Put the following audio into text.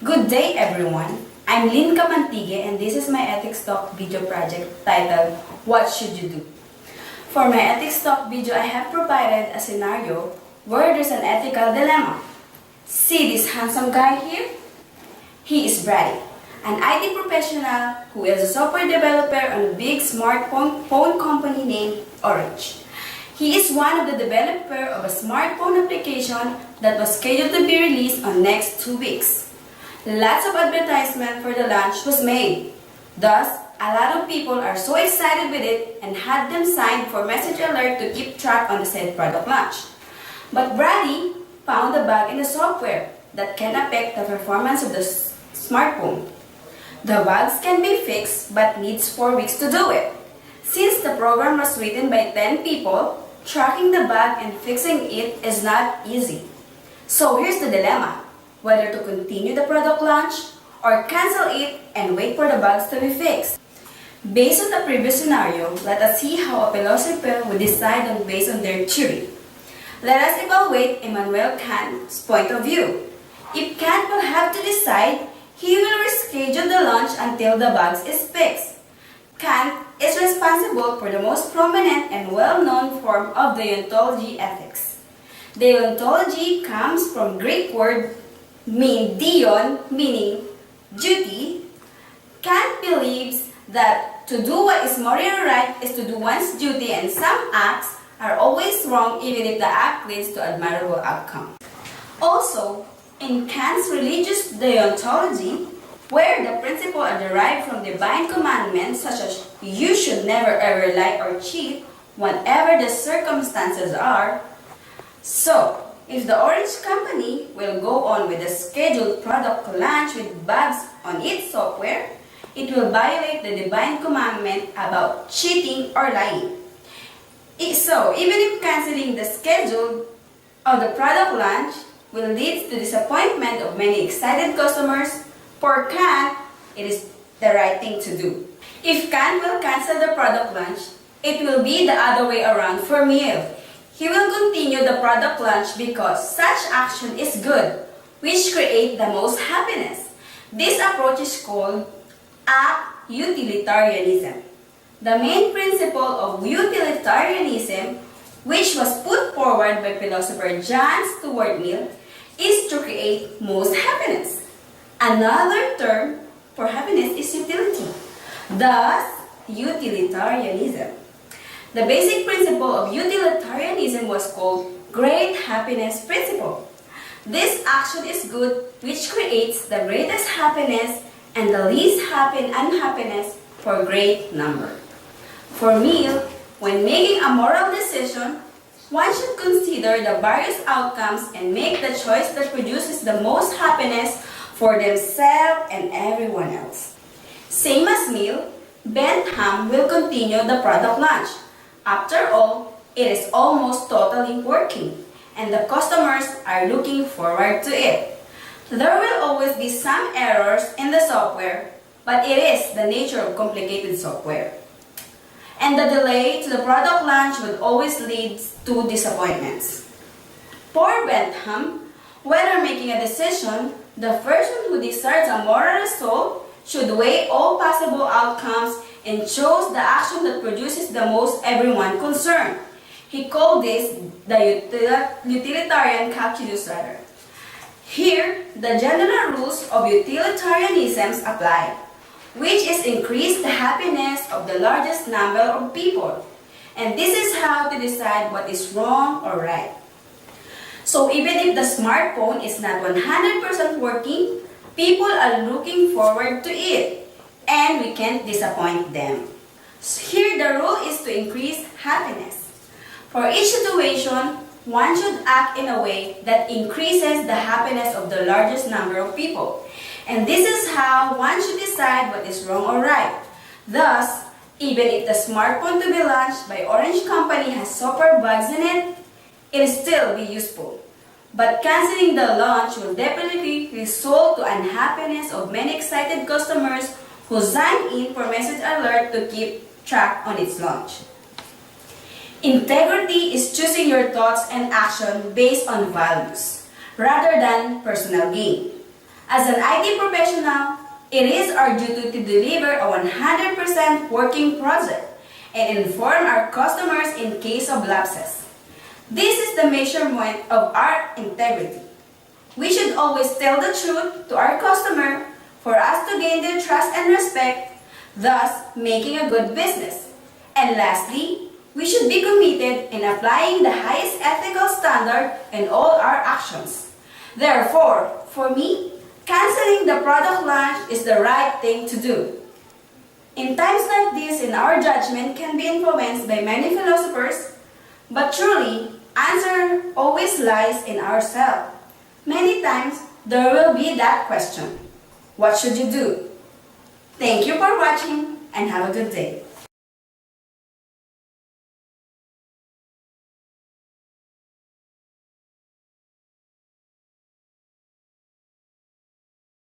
Good day, everyone. I'm Lynn Camantigue, and this is my Ethics Talk video project titled, What Should You Do? For my Ethics Talk video, I have provided a scenario where there's an ethical dilemma. See this handsome guy here? He is Brady, an IT professional who is a software developer on a big smartphone company named Orange. He is one of the developer of a smartphone application that was scheduled to be released on next 2 weeks. Lots of advertisement for the launch was made. Thus, a lot of people are so excited with it and had them signed for message alert to keep track on the said product launch. But Brady found a bug in the software that can affect the performance of the smartphone. The bugs can be fixed but needs 4 weeks to do it. Since the program was written by 10 people, tracking the bug and fixing it is not easy. So here's the dilemma: whether to continue the product launch or cancel it and wait for the bugs to be fixed. Based on the previous scenario, let us see how a philosopher would decide based on their theory. Let us evaluate Immanuel Kant's point of view. If Kant will have to decide, he will reschedule the launch until the bugs is fixed. Kant is responsible for the most prominent and well-known form of deontology ethics. Deontology comes from Greek word deon, meaning duty. Kant believes that to do what is morally right is to do one's duty, and some acts are always wrong even if the act leads to admirable outcome. Also, in Kant's religious deontology, where the principles are derived from divine commandments such as you should never ever lie or cheat, whatever the circumstances are. So, if the Orange Company will go on with the scheduled product launch with bugs on its software, it will violate the divine commandment about cheating or lying. So, even if canceling the schedule of the product launch will lead to disappointment of many excited customers, for Kant, it is the right thing to do. If Kant will cancel the product launch, it will be the other way around for Mill. He will continue the product launch because such action is good, which creates the most happiness. This approach is called act utilitarianism. The main principle of utilitarianism, which was put forward by philosopher John Stuart Mill, is to create most happiness. Another term for happiness is utility. Thus, utilitarianism. The basic principle of utilitarianism was called great happiness principle. This action is good, which creates the greatest happiness and the least unhappiness for great number. For me, when making a moral decision, one should consider the various outcomes and make the choice that produces the most happiness for themselves and everyone else. Same as Mill, Bentham will continue the product launch. After all, it is almost totally working, and the customers are looking forward to it. There will always be some errors in the software, but it is the nature of complicated software. And the delay to the product launch will always lead to disappointments. For Bentham, whether making a decision, the person who decides a moral result should weigh all possible outcomes and chose the action that produces the most everyone concerned. He called this the utilitarian calculus rather. Here, the general rules of utilitarianism apply, which is increase the happiness of the largest number of people. And this is how to decide what is wrong or right. So even if the smartphone is not 100% working, people are looking forward to it, and we can't disappoint them. So here the rule is to increase happiness. For each situation, one should act in a way that increases the happiness of the largest number of people. And this is how one should decide what is wrong or right. Thus, even if the smartphone to be launched by Orange Company has software bugs in it, it will still be useful. But canceling the launch will definitely result to unhappiness of many excited customers who sign in for message alert to keep track on its launch. Integrity is choosing your thoughts and action based on values rather than personal gain. As an IT professional, it is our duty to deliver a 100% working project and inform our customers in case of lapses. This is the measurement of our integrity. We should always tell the truth to our customer for us to gain their trust and respect, thus making a good business. And lastly, we should be committed in applying the highest ethical standard in all our actions. Therefore, for me, canceling the product launch is the right thing to do. In times like this, in our judgment can be influenced by many philosophers, but truly, answer always lies in ourselves. Many times, there will be that question, what should you do? Thank you for watching and have a good day.